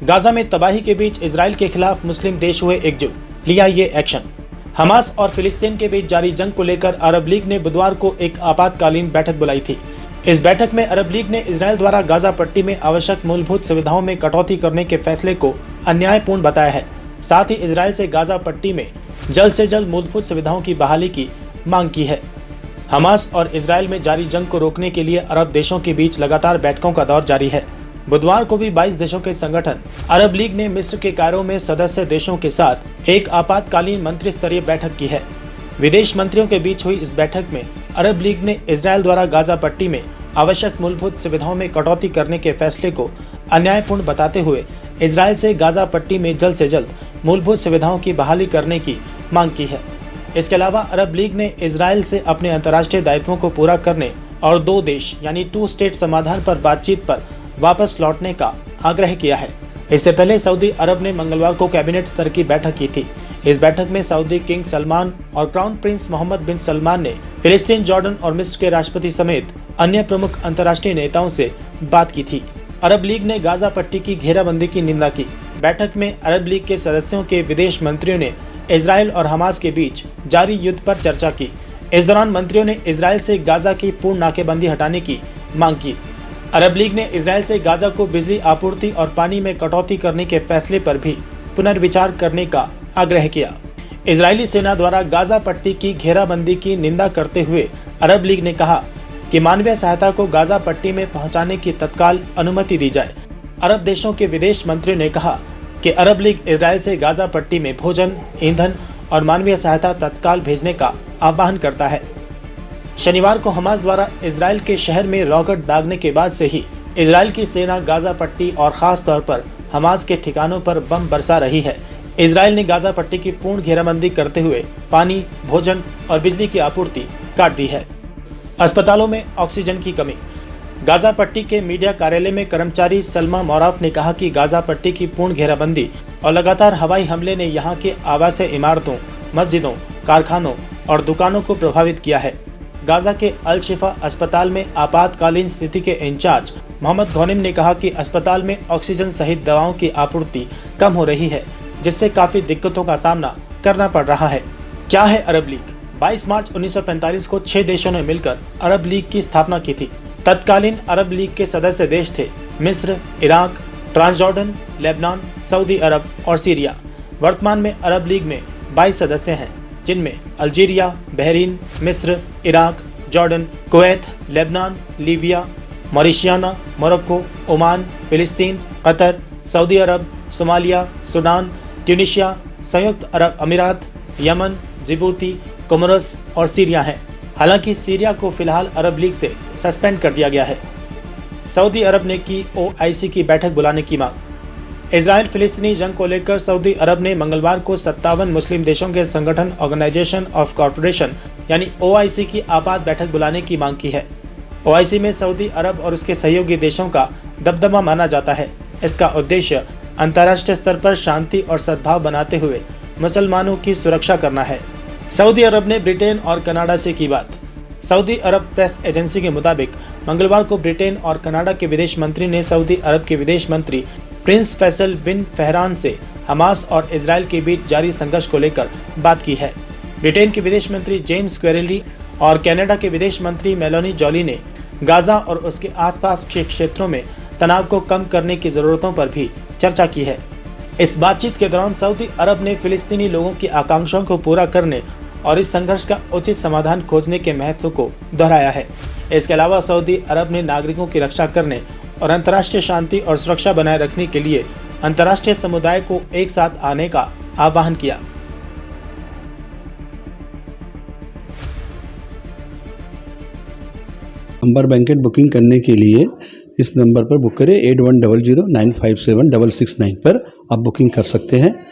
Gaza में तबाही के बीच इजराइल के खिलाफ मुस्लिम देश हुए एकजुट, लिया ये एक्शन। हमास और फिलिस्तीन के बीच जारी जंग को लेकर अरब लीग ने बुधवार को एक आपातकालीन बैठक बुलाई थी। इस बैठक में अरब लीग ने इजराइल द्वारा गाजा पट्टी में आवश्यक मूलभूत सुविधाओं में कटौती करने के फैसले को अन्यायपूर्ण बताया है। साथ ही इजराइल से गाजा पट्टी में जल्द से जल्द मूलभूत सुविधाओं की बहाली की मांग की है। हमास और इजराइल में जारी जंग को रोकने के लिए अरब देशों के बीच लगातार बैठकों का दौर जारी है। बुधवार को भी 22 देशों के संगठन अरब लीग ने मिस्र के कायरो में सदस्य देशों के साथ एक आपातकालीन मंत्री स्तरीय बैठक की है। विदेश मंत्रियों के बीच हुई इस बैठक में अरब लीग ने इजराइल द्वारा गाजा पट्टी में आवश्यक मूलभूत सुविधाओं में कटौती करने के फैसले को अन्यायपूर्ण बताते हुए इजराइल से गाजा पट्टी में जल्द से जल्द मूलभूत सुविधाओं की बहाली करने की मांग की है। इसके अलावा अरब लीग ने इजराइल से अपने अंतर्राष्ट्रीय दायित्वों को पूरा करने और 2 देश यानी 2 स्टेट समाधान पर बातचीत पर वापस लौटने का आग्रह किया है। इससे पहले सऊदी अरब ने मंगलवार को कैबिनेट स्तर की बैठक की थी। इस बैठक में सऊदी किंग सलमान और क्राउन प्रिंस मोहम्मद बिन सलमान ने फिलिस्तीन, जॉर्डन और मिस्र के राष्ट्रपति समेत अन्य प्रमुख अंतर्राष्ट्रीय नेताओं से बात की थी। अरब लीग ने गाजा पट्टी की घेराबंदी की निंदा की। बैठक में अरब लीग के सदस्यों के विदेश मंत्रियों ने इजराइल और हमास के बीच जारी युद्ध पर चर्चा की। इस दौरान मंत्रियों ने इजराइल से गाजा की पूर्ण नाकेबंदी हटाने की मांग की। अरब लीग ने इजराइल से गाजा को बिजली आपूर्ति और पानी में कटौती करने के फैसले पर भी पुनर्विचार करने का आग्रह किया। इजरायली सेना द्वारा गाजा पट्टी की घेराबंदी की निंदा करते हुए अरब लीग ने कहा कि मानवीय सहायता को गाजा पट्टी में पहुंचाने की तत्काल अनुमति दी जाए। अरब देशों के विदेश मंत्रियों ने कहा कि अरब लीग इजराइल से गाजा पट्टी में भोजन, ईंधन और मानवीय सहायता तत्काल भेजने का आह्वान करता है। शनिवार को हमास द्वारा इजराइल के शहर में रॉकेट दागने के बाद से ही इजराइल की सेना गाजा पट्टी और खास तौर पर हमास के ठिकानों पर बम बरसा रही है। इजराइल ने गाजा पट्टी की पूर्ण घेराबंदी करते हुए पानी, भोजन और बिजली की आपूर्ति काट दी है। अस्पतालों में ऑक्सीजन की कमी। गाजा पट्टी के मीडिया कार्यालय में कर्मचारी सलमा मौराफ ने कहा कि गाजा पट्टी की पूर्ण घेराबंदी और लगातार हवाई हमले ने यहां के आवासीय इमारतों, मस्जिदों, कारखानों और दुकानों को प्रभावित किया है। गाजा के अल शिफा अस्पताल में आपातकालीन स्थिति के इंचार्ज मोहम्मद गौनिम ने कहा कि अस्पताल में ऑक्सीजन सहित दवाओं की आपूर्ति कम हो रही है, जिससे काफी दिक्कतों का सामना करना पड़ रहा है। क्या है अरब लीग? 22 मार्च 1945 को 6 देशों ने मिलकर अरब लीग की स्थापना की थी। तत्कालीन अरब लीग के सदस्य देश थे मिस्र, इराक, ट्रांसजॉर्डन, लेबनान, सऊदी अरब और सीरिया। वर्तमान में अरब लीग में 22 सदस्य हैं, जिनमें अल्जीरिया, बहरीन, मिस्र, Iraq, Jordan, Kuwait, Lebanon, Libya, Mauritania, Morocco, Oman, फिलिस्तीन, Qatar, Saudi Arab, Somalia, Sudan, Tunisia, संयुक्त अरब अमीरात, यमन, जिबूती, कोमोरोस और सीरिया हैं। हालांकि सीरिया को फिलहाल अरब लीग से सस्पेंड कर दिया गया है। सऊदी अरब ने की OIC की बैठक बुलाने की मांग। इजराइल फिलिस्तीनी जंग को लेकर सऊदी अरब ने मंगलवार को 57 मुस्लिम देशों के संगठन ऑर्गेनाइजेशन ऑफ कॉर्पोरेशन यानी OIC की आपात बैठक बुलाने की मांग की है। OIC में सऊदी अरब और उसके सहयोगी देशों का दबदबा माना जाता है। इसका उद्देश्य अंतर्राष्ट्रीय स्तर पर शांति और सद्भाव बनाते हुए मुसलमानों की सुरक्षा करना है। सऊदी अरब ने ब्रिटेन और कनाडा से की बात। सऊदी अरब प्रेस एजेंसी के मुताबिक मंगलवार को ब्रिटेन और कनाडा के विदेश मंत्री ने सऊदी अरब के विदेश मंत्री प्रिंस फैसल बिन फहरान से हमास और इजराइल के बीच जारी संघर्ष को लेकर बात की है। ब्रिटेन के विदेश मंत्री जेम्स क्वेरेली और कनाडा के विदेश मंत्री मेलोनी जॉली ने गाजा और उसके आसपास के क्षेत्रों में तनाव को कम करने की जरूरतों पर भी चर्चा की है। इस बातचीत के दौरान सऊदी अरब ने फिलिस्तीनी लोगों की आकांक्षाओं को पूरा करने और इस संघर्ष का उचित समाधान खोजने के महत्व को दोहराया है। इसके अलावा सऊदी अरब ने नागरिकों की रक्षा करने और अंतर्राष्ट्रीय शांति और सुरक्षा बनाए रखने के लिए अंतर्राष्ट्रीय समुदाय को एक साथ आने का आह्वान किया। नंबर बैंकेट बुकिंग करने के लिए इस नंबर पर बुक करें 8100957669 पर आप बुकिंग कर सकते हैं।